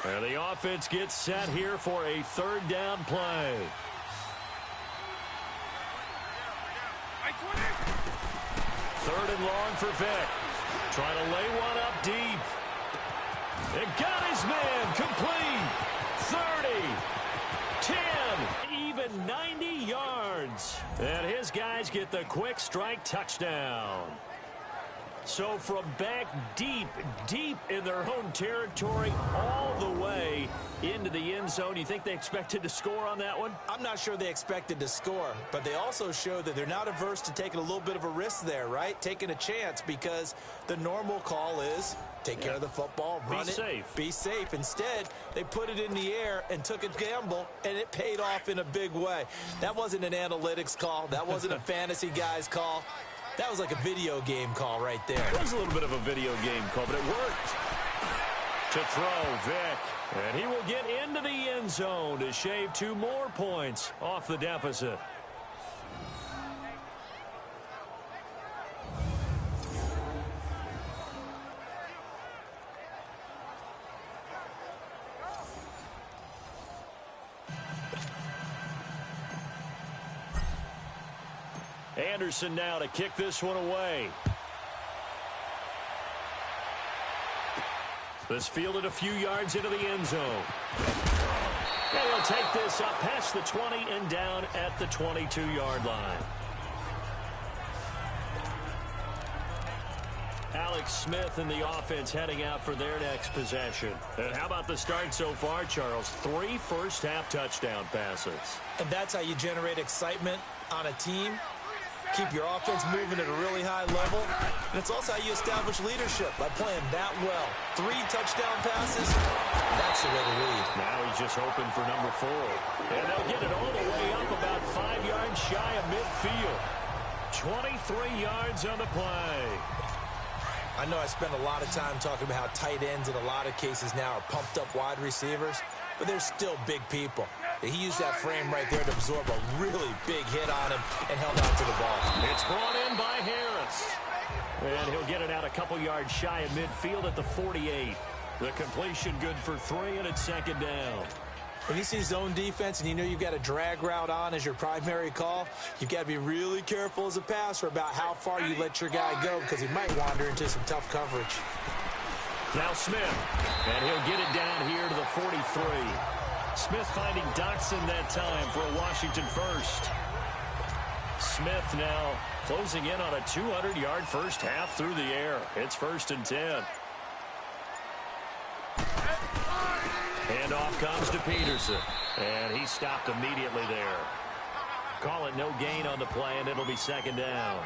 And the offense gets set here for a third down play. Third and long for Vick. Trying to lay one up deep. It got his man complete. 30, 10, even 90 yards. And his guys get the quick strike touchdown. So from back deep in their own territory, all the way into the end zone, you think they expected to score on that one? I'm not sure they expected to score, but they also showed that they're not averse to taking a little bit of a risk there, right? Taking a chance, because the normal call is take care of the football, run it, be safe. Instead, they put it in the air and took a gamble, and it paid off in a big way. That wasn't an analytics call. That wasn't a fantasy guy's call. That was like a video game call right there. It was a little bit of a video game call, but it worked. To throw, Vick. And he will get into the end zone to shave 2 more points off the deficit. Anderson now to kick this one away. This fielded a few yards into the end zone. And he'll take this up past the 20 and down at the 22-yard line. Alex Smith and the offense heading out for their next possession. And how about the start so far, Charles? 3 first-half touchdown passes. And that's how you generate excitement on a team. Keep your offense moving at a really high level. And it's also how you establish leadership, by playing that well. 3 touchdown passes, that's the way to lead. Now he's just hoping for number 4. And they'll get it all the way up about 5 yards shy of midfield. 23 yards on the play. I know I spend a lot of time talking about how tight ends in a lot of cases now are pumped up wide receivers, but they're still big people. He used that frame right there to absorb a really big hit on him and held on to the ball. It's brought in by Harris. And he'll get it out a couple yards shy of midfield at the 48. The completion good for 3, and it's second down. When you see zone defense and you know you've got a drag route on as your primary call, you've got to be really careful as a passer about how far you let your guy go, because he might wander into some tough coverage. Now Smith, and he'll get it down here to the 43. Smith finding Doxson that time for a Washington first. Smith now closing in on a 200-yard first half through the air. It's 1st and 10. Handoff comes to Peterson, and he stopped immediately there. Call it no gain on the play, and it'll be second down.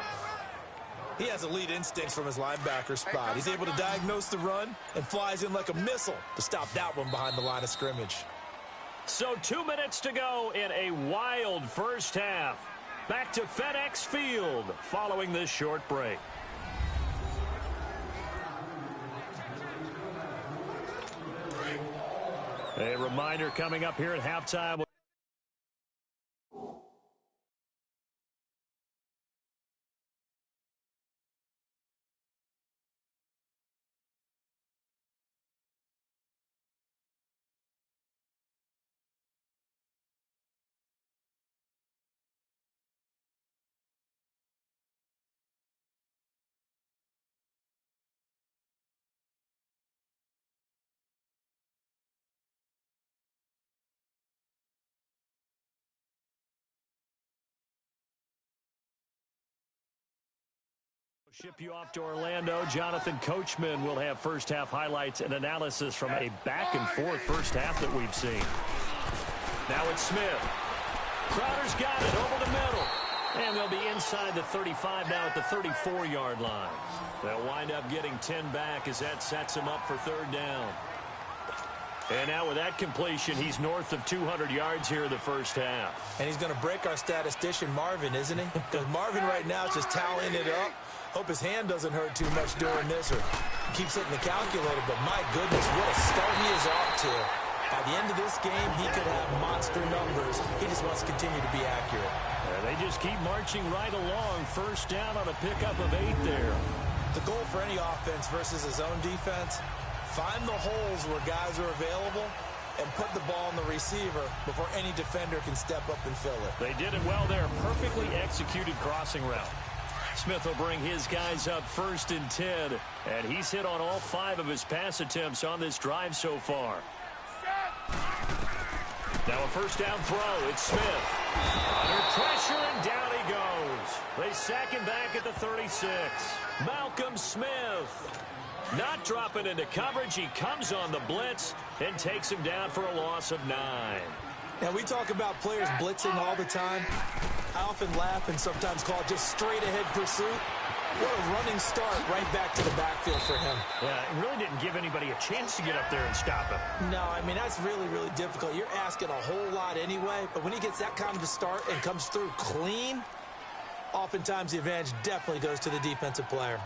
He has elite instincts from his linebacker spot. He's able to diagnose the run and flies in like a missile to stop that one behind the line of scrimmage. So 2 minutes to go in a wild first half. Back to FedEx Field following this short break. A reminder coming up here at halftime. Ship you off to Orlando. Jonathan Coachman will have first half highlights and analysis from a back-and-forth first half that we've seen. Now it's Smith. Crowder's got it over the middle. And they'll be inside the 35 now at the 34-yard line. They'll wind up getting 10 back as that sets him up for third down. And now with that completion, he's north of 200 yards here in the first half. And he's going to break our statistician Marvin, isn't he? Because Marvin right now is just tallying it up. Hope his hand doesn't hurt too much doing this, or keeps hitting the calculator. But my goodness, what a start he is off to. By the end of this game, he could have monster numbers. He just wants to continue to be accurate. And they just keep marching right along. First down on a pickup of 8 there. The goal for any offense versus a zone defense, Find the holes where guys are available and put the ball on the receiver before any defender can step up and fill it. They did it well there. Perfectly executed crossing route. Smith will bring his guys up 1st and 10. And he's hit on all 5 of his pass attempts on this drive so far. Now a 1st down throw. It's Smith. Under pressure, and down he goes. They sack him back at the 36. Malcolm Smith. Not dropping into coverage. He comes on the blitz and takes him down for a loss of 9. Now, we talk about players blitzing all the time. I often laugh and sometimes call it just straight-ahead pursuit. What a running start right back to the backfield for him. Yeah, it really didn't give anybody a chance to get up there and stop him. No, I mean, that's really, really difficult. You're asking a whole lot anyway, but when he gets that kind of a start and comes through clean, oftentimes the advantage definitely goes to the defensive player.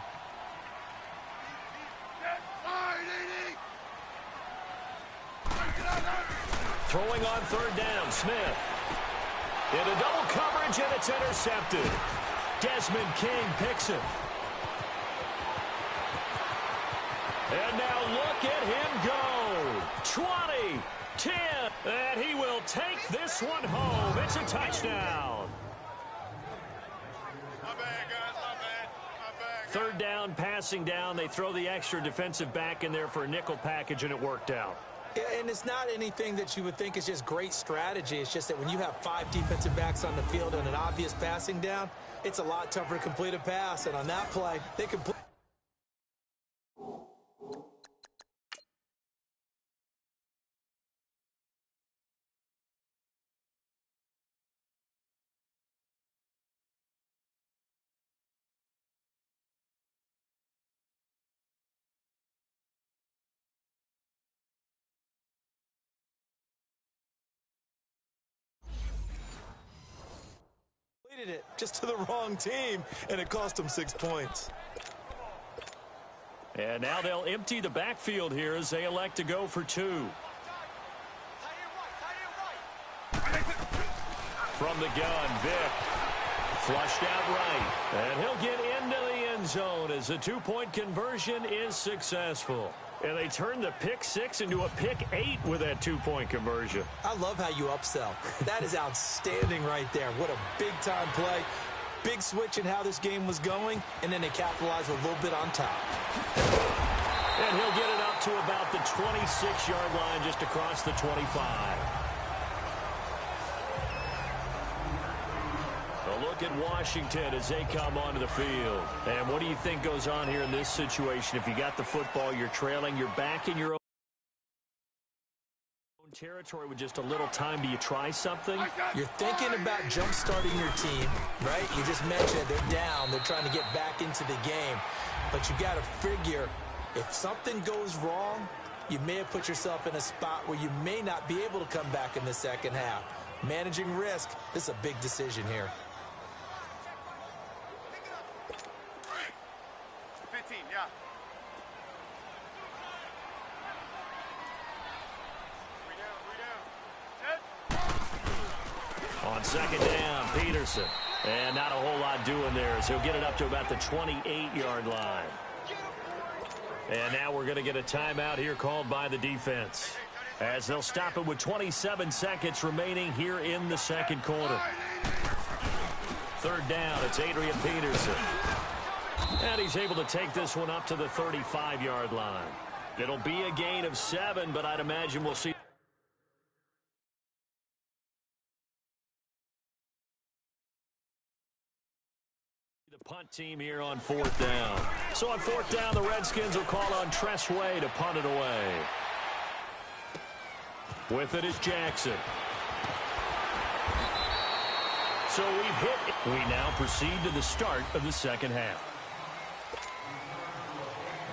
Throwing on 3rd down, Smith. Into double coverage, and it's intercepted. Desmond King picks it. And now look at him go. 20, 10, and he will take this one home. It's a touchdown. My bad, guys, my bad. My bad. 3rd down, passing down. They throw the extra defensive back in there for a nickel package, and it worked out. And it's not anything that you would think is just great strategy. It's just that when you have 5 defensive backs on the field and an obvious passing down, it's a lot tougher to complete a pass. And on that play, they complete. It just to the wrong team, and it cost them 6 points. And now they'll empty the backfield here as they elect to go for 2. From the gun, Vick. Flushed out right. And he'll get into the end zone as the 2-point conversion is successful. And they turn the pick 6 into a pick 8 with that 2-point conversion. I love how you upsell. That is outstanding right there. What a big-time play. Big switch in how this game was going, and then they capitalize a little bit on top. And he'll get it up to about the 26-yard line, just across the 25. A look at Washington as they come onto the field. And what do you think goes on here in this situation? If you got the football, you're trailing, you're back in your own territory with just a little time. Do you try something? You're thinking about jump-starting your team, right? You just mentioned they're down. They're trying to get back into the game. But you got to figure if something goes wrong, you may have put yourself in a spot where you may not be able to come back in the second half. Managing risk, this is a big decision here. 15, yeah. On 2nd down, Peterson. And not a whole lot doing there as he'll get it up to about the 28-yard line. And now we're going to get a timeout here called by the defense, as they'll stop it with 27 seconds remaining here in the second quarter. 3rd down, it's Adrian Peterson. And he's able to take this one up to the 35-yard line. It'll be a gain of 7, but I'd imagine we'll see the punt team here on 4th down. So on 4th down, the Redskins will call on Tress Way to punt it away. With it is Jackson. So we've hit. We now proceed to the start of the second half.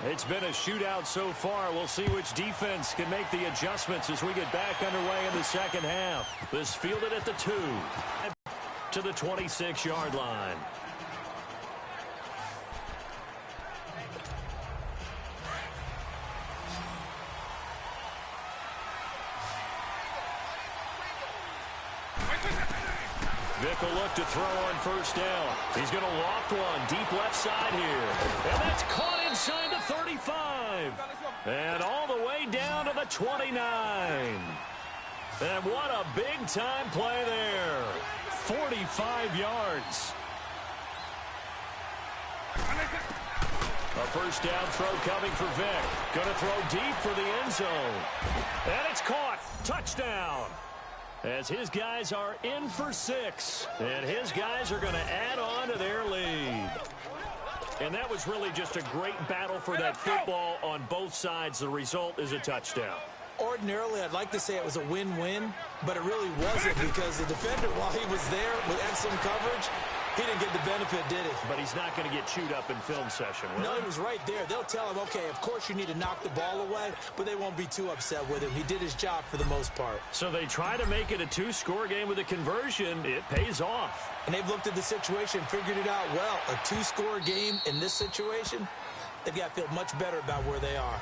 It's been a shootout so far. We'll see which defense can make the adjustments as we get back underway in the second half. This fielded at the 2 to the 26-yard line. Vick will look to throw on first down. He's going to loft one deep left side here. And that's caught inside the 35. And all the way down to the 29. And what a big-time play there. 45 yards. A first down throw coming for Vick. Going to throw deep for the end zone. And it's caught. Touchdown. As his guys are in for 6. And his guys are going to add on to their lead. And that was really just a great battle for that football on both sides. The result is a touchdown. Ordinarily, I'd like to say it was a win-win, but it really wasn't because the defender, while he was there with excellent coverage, he didn't get the benefit, did he? But he's not going to get chewed up in film session, will No, he? he was right there. They'll tell him, okay, of course you need to knock the ball away, but they won't be too upset with him. He did his job for the most part. So they try to make it a 2-score game with a conversion. It pays off. And they've looked at the situation, figured it out well. A 2-score game in this situation, they've got to feel much better about where they are.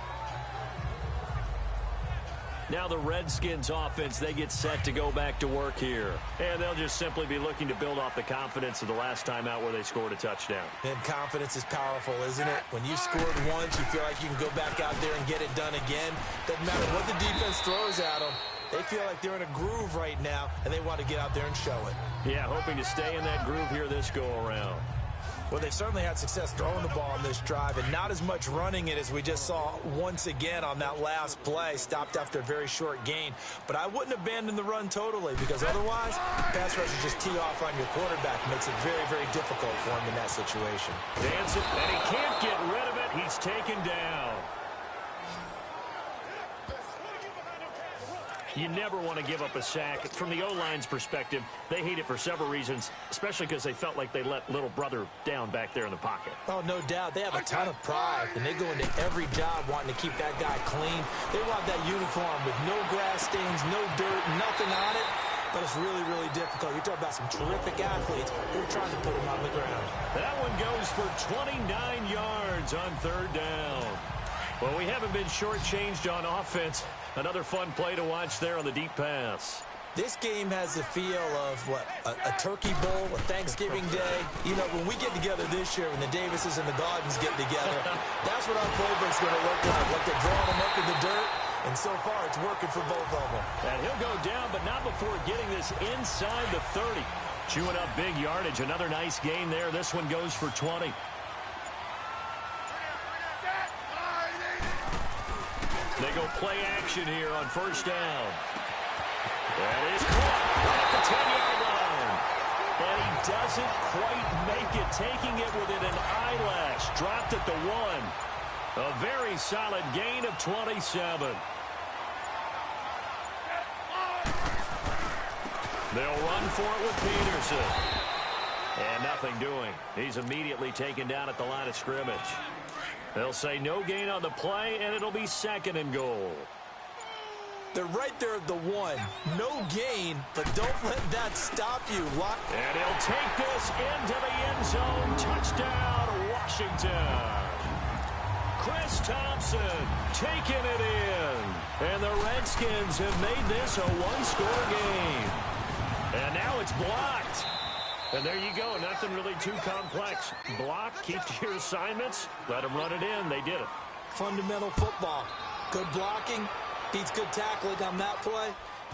Now the Redskins offense, they get set to go back to work here. And they'll just simply be looking to build off the confidence of the last time out where they scored a touchdown. And confidence is powerful, isn't it? When you scored once, you feel like you can go back out there and get it done again. Doesn't matter what the defense throws at them. They feel like they're in a groove right now, and they want to get out there and show it. Yeah, hoping to stay in that groove here this go-around. Well, they certainly had success throwing the ball on this drive, and not as much running it as we just saw once again on that last play. Stopped after a very short gain. But I wouldn't abandon the run totally, because otherwise, pass rushers just tee off on your quarterback. It makes it very, very difficult for him in that situation. Dancing, and he can't get rid of it. He's taken down. You never want to give up a sack. From the O-line's perspective, they hate it for several reasons, especially because they felt like they let little brother down back there in the pocket. Oh, no doubt. They have a ton of pride, and they go into every job wanting to keep that guy clean. They want that uniform with no grass stains, no dirt, nothing on it. But it's really, really difficult. You're talking about some terrific athletes who are trying to put him on the ground. That one goes for 29 yards on third down. Well, we haven't been shortchanged on offense. Another fun play to watch there on the deep pass. This game has the feel of, what, a turkey bowl, a Thanksgiving day. You know, when we get together this year, when the Davises and the Gardens get together, that's what our playbook's going to look like they're drawing them up in the dirt. And so far, it's working for both of them. And he'll go down, but not before getting this inside the 30. Chewing up big yardage. Another nice gain there. This one goes for 20. They go play action here on first down. That is caught right at the 10-yard line. And he doesn't quite make it, taking it within an eyelash. Dropped at the 1. A very solid gain of 27. They'll run for it with Peterson. And nothing doing. He's immediately taken down at the line of scrimmage. They'll say no gain on the play, and it'll be second and goal. They're right there at the 1. No gain, but don't let that stop you. And he'll take this into the end zone. Touchdown, Washington. Chris Thompson taking it in. And the Redskins have made this a one-score game. And now it's blocked. And there you go. Nothing really too complex. Block, keep to your assignments, let them run it in. They did it. Fundamental football. Good blocking, beats good tackling on that play.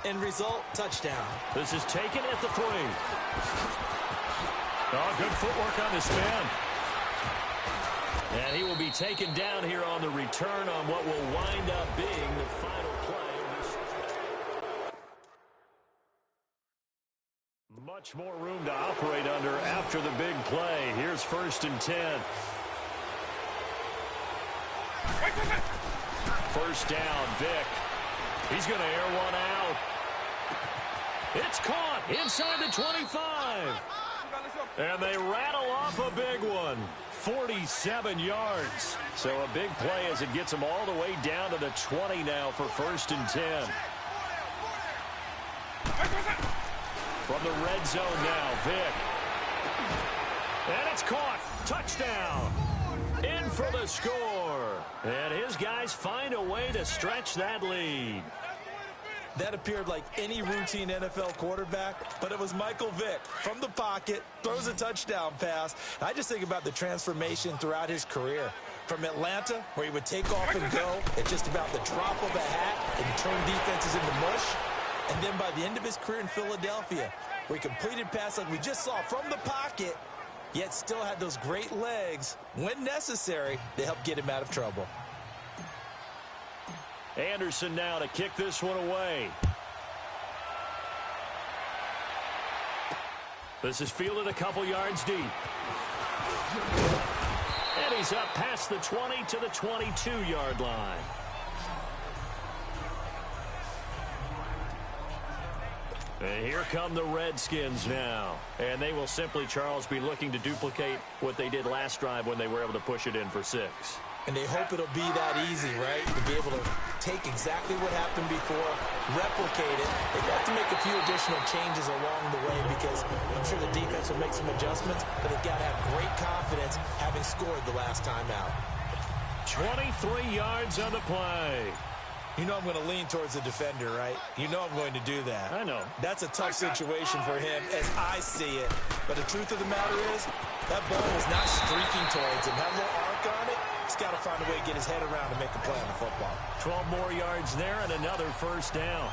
End result, touchdown. This is taken at the 3. Oh, good footwork on this man. And he will be taken down here on the return on what will wind up being the final play. Much more room to operate under after the big play. Here's 1st and 10. First down, Vick. He's going to air one out. It's caught inside the 25. And they rattle off a big one. 47 yards. So a big play as it gets them all the way down to the 20 now for 1st and 10. From the red zone now, Vick. And it's caught. Touchdown. In for the score. And his guys find a way to stretch that lead. That appeared like any routine NFL quarterback, but it was Michael Vick from the pocket, throws a touchdown pass. I just think about the transformation throughout his career. From Atlanta, where he would take off and go at just about the drop of a hat and turn defenses into mush. And then by the end of his career in Philadelphia, where he completed passes like we just saw from the pocket, yet still had those great legs, when necessary, to help get him out of trouble. Anderson now to kick this one away. This is fielded a couple yards deep. And he's up past the 20 to the 22-yard line. And here come the Redskins now. And they will simply, Charles, be looking to duplicate what they did last drive when they were able to push it in for 6. And they hope it'll be that easy, right? To be able to take exactly what happened before, replicate it. They've got to make a few additional changes along the way because I'm sure the defense will make some adjustments, but they've got to have great confidence having scored the last time out. 23 yards on the play. You know I'm going to lean towards the defender, right? You know I'm going to do that. I know. That's a tough situation for him as I see it. But the truth of the matter is, that ball was not streaking towards him. Had a little arc on it. He's got to find a way to get his head around and make a play on the football. 12 more yards there and another first down.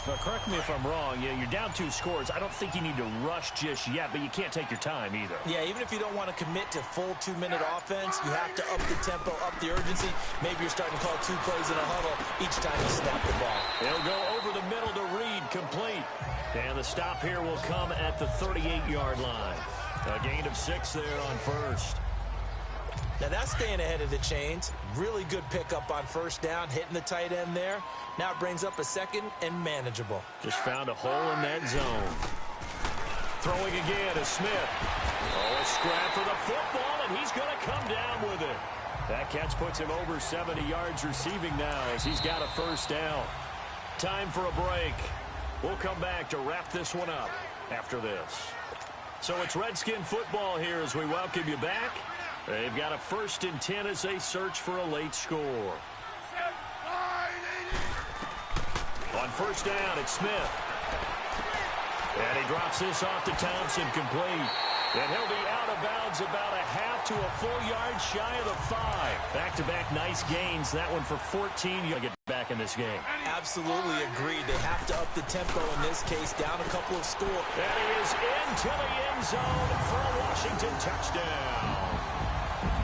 But correct me if I'm wrong. You're down 2 scores. I don't think you need to rush just yet, but you can't take your time either. Yeah, even if you don't want to commit to full 2-minute offense, you have to up the tempo, up the urgency. Maybe you're starting to call 2 plays in a huddle each time you snap the ball. He'll go over the middle to Reed, complete. And the stop here will come at the 38-yard line. A gain of 6 there on first. Now that's staying ahead of the chains. Really good pickup on first down, hitting the tight end there. Now it brings up a second and manageable. Just found a hole in that zone. Throwing again to Smith. Oh, a scrap for the football, and he's going to come down with it. That catch puts him over 70 yards receiving now as he's got a first down. Time for a break. We'll come back to wrap this one up after this. So it's Redskin football here as we welcome you back. They've got a 1st and 10 as they search for a late score. On first down, it's Smith. And he drops this off to Thompson, complete. And he'll be out of bounds about a half to a full yard shy of the 5. Back-to-back nice gains. That one for 14. You'll get back in this game. Absolutely agreed. They have to up the tempo in this case, down a couple of scores. And he is into the end zone for a Washington touchdown.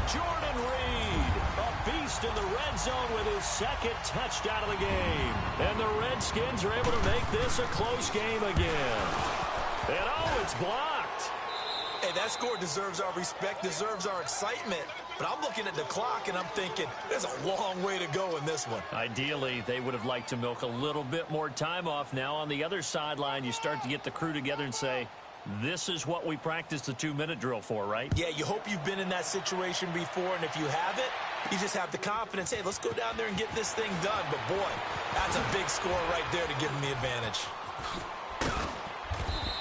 Jordan Reed, a beast in the red zone with his 2nd touchdown of the game. And the Redskins are able to make this a close game again. And oh, it's blocked. Hey, that score deserves our respect, deserves our excitement. But I'm looking at the clock and I'm thinking there's a long way to go in this one. Ideally, they would have liked to milk a little bit more time off. Now on the other sideline, you start to get the crew together and say, this is what we practice the 2-minute drill for, right? Yeah, you hope you've been in that situation before, and if you haven't, you just have the confidence, hey, let's go down there and get this thing done. But, boy, that's a big score right there to give them the advantage.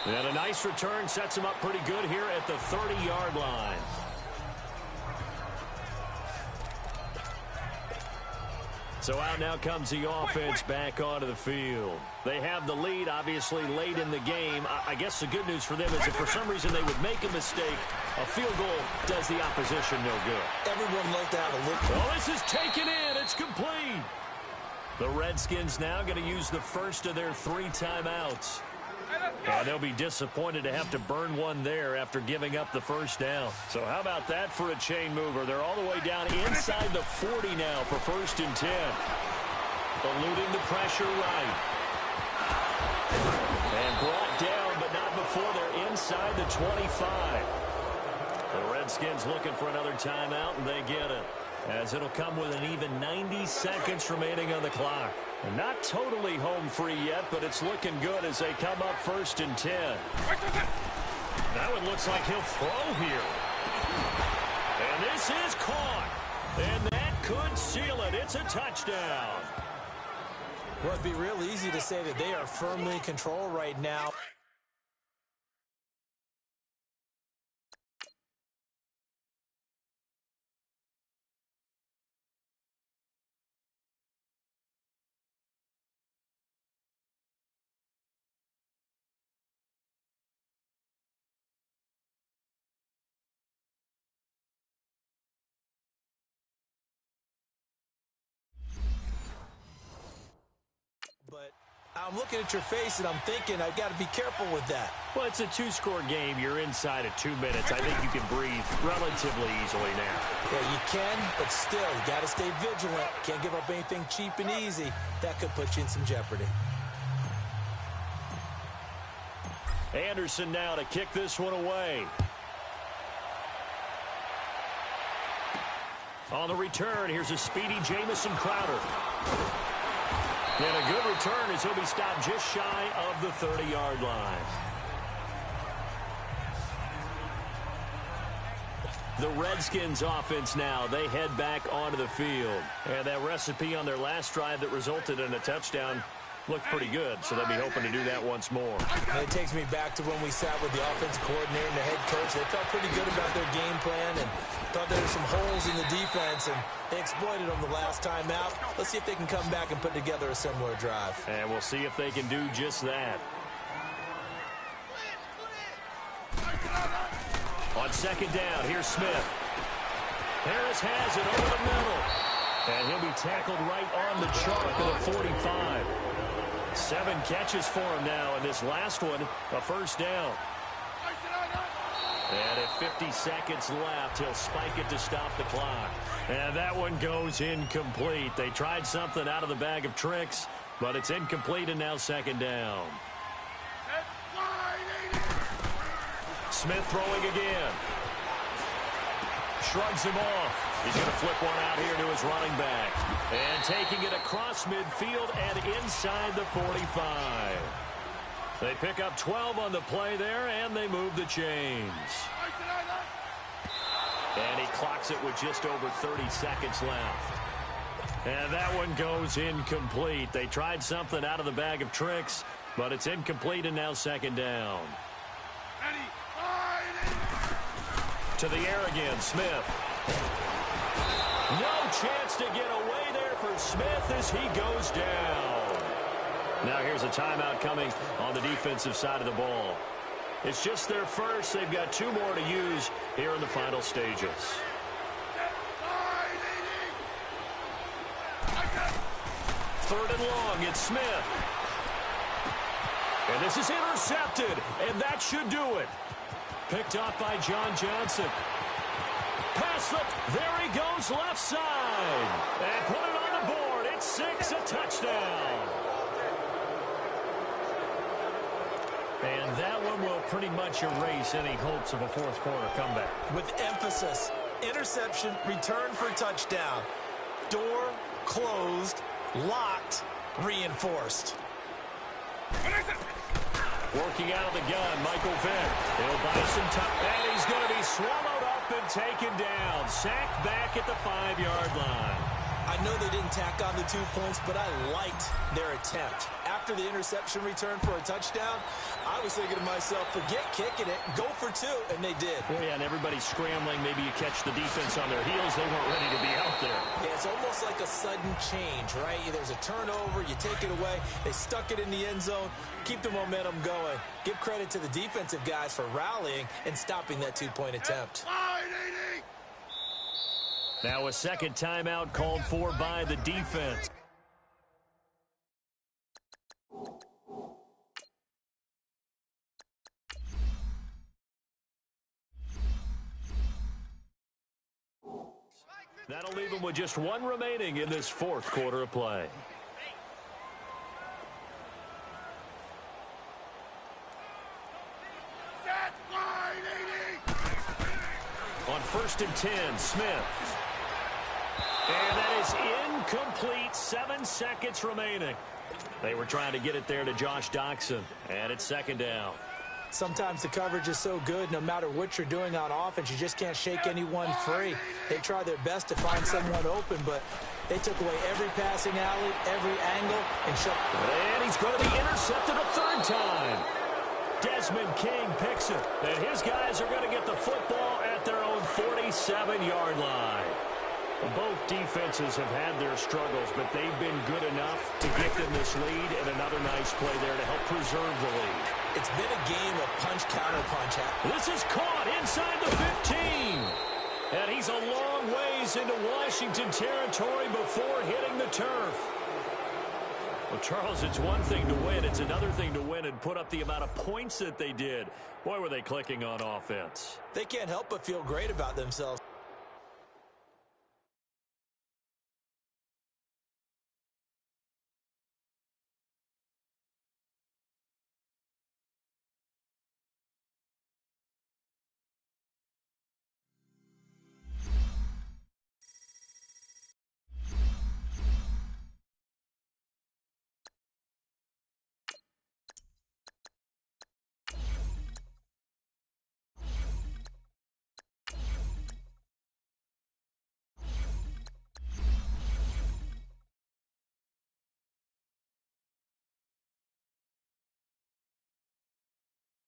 And a nice return sets him up pretty good here at the 30-yard line. So out now comes the offense back onto the field. They have the lead, obviously, late in the game. I guess the good news for them is if for some reason they would make a mistake, a field goal does the opposition no good. Everyone looked out a look. Oh, this is taken in. It's complete. The Redskins now going to use the first of their 3 timeouts. And they'll be disappointed to have to burn one there after giving up the first down. So how about that for a chain mover? They're all the way down inside the 40 now for 1st and 10. Eluding the pressure right. And brought down, but not before they're inside the 25. The Redskins looking for another timeout, and they get it. As it'll come with an even 90 seconds remaining on the clock. And not totally home free yet, but it's looking good as they come up 1st and 10. That one looks like he'll throw here. And this is caught. And that could seal it. It's a touchdown. Well, it'd be real easy to say that they are firmly in control right now. Now, I'm looking at your face, and I'm thinking I've got to be careful with that. Well, it's a two-score game. You're inside at 2 minutes. I think you can breathe relatively easily now. Yeah, you can, but still, you got to stay vigilant. Can't give up anything cheap and easy. That could put you in some jeopardy. Anderson now to kick this one away. On the return, here's a speedy Jamison Crowder. And a good return as he'll be stopped just shy of the 30-yard line. The Redskins offense now, they head back onto the field. And that recipe on their last drive that resulted in a touchdown looked pretty good, so they'll be hoping to do that once more. And it takes me back to when we sat with the offensive coordinator and the head coach. They felt pretty good about their game plan and thought there were some holes in the defense, and they exploited them the last time out. Let's see if they can come back and put together a similar drive. And we'll see if they can do just that. On second down, here's Smith. Harris has it over the middle. And he'll be tackled right on the chalk of the 45. 7 catches for him now, and this last one, a first down. And at 50 seconds left, he'll spike it to stop the clock. And that one goes incomplete. They tried something out of the bag of tricks, but it's incomplete, and now second down. Smith throwing again. Shrugs him off. He's going to flip one out here to his running back. And taking it across midfield and inside the 45. They pick up 12 on the play there, and they move the chains. And he clocks it with just over 30 seconds left. And that one goes incomplete. They tried something out of the bag of tricks, but it's incomplete, and now second down. To the air again, Smith. No chance to get away there for Smith as he goes down. Now here's a timeout coming on the defensive side of the ball. It's just their first. They've got 2 more to use here in the final stages. Third and long, it's Smith. And this is intercepted, and that should do it. Picked up by John Johnson. Pass it. There he goes, left side. And put it on the board. It's 6, a touchdown. And that one will pretty much erase any hopes of a fourth quarter comeback. With emphasis, interception, return for touchdown. Door closed, locked, reinforced. Working out of the gun, Michael Vick. He'll buy some time, and he's going to be swallowed up and taken down. Sacked back at the 5-yard line. I know they didn't tack on the 2 points, but I liked their attempt. After the interception return for a touchdown, I was thinking to myself, forget kicking it, go for 2, and they did. Well, yeah, and everybody's scrambling. Maybe you catch the defense on their heels. They weren't ready to be out there. Yeah, it's almost like a sudden change, right? There's a turnover, you take it away, they stuck it in the end zone, keep the momentum going. Give credit to the defensive guys for rallying and stopping that 2-point attempt. Now a second timeout called for by the defense. That'll leave them with just 1 remaining in this fourth quarter of play. On 1st and 10, Smith. And that is incomplete. 7 seconds remaining. They were trying to get it there to Josh Doxson. And it's second down. Sometimes the coverage is so good, no matter what you're doing on offense, you just can't shake anyone free. They try their best to find someone open, but they took away every passing alley, every angle, and shut. And he's going to be intercepted a 3rd time. Desmond King picks it. And his guys are going to get the football at their own 47-yard line. Both defenses have had their struggles, but they've been good enough to get them this lead, and another nice play there to help preserve the lead. It's been a game of punch-counter-punch. This is caught inside the 15. And he's a long ways into Washington territory before hitting the turf. Well, Charles, it's one thing to win. It's another thing to win and put up the amount of points that they did. Boy, were they clicking on offense. They can't help but feel great about themselves.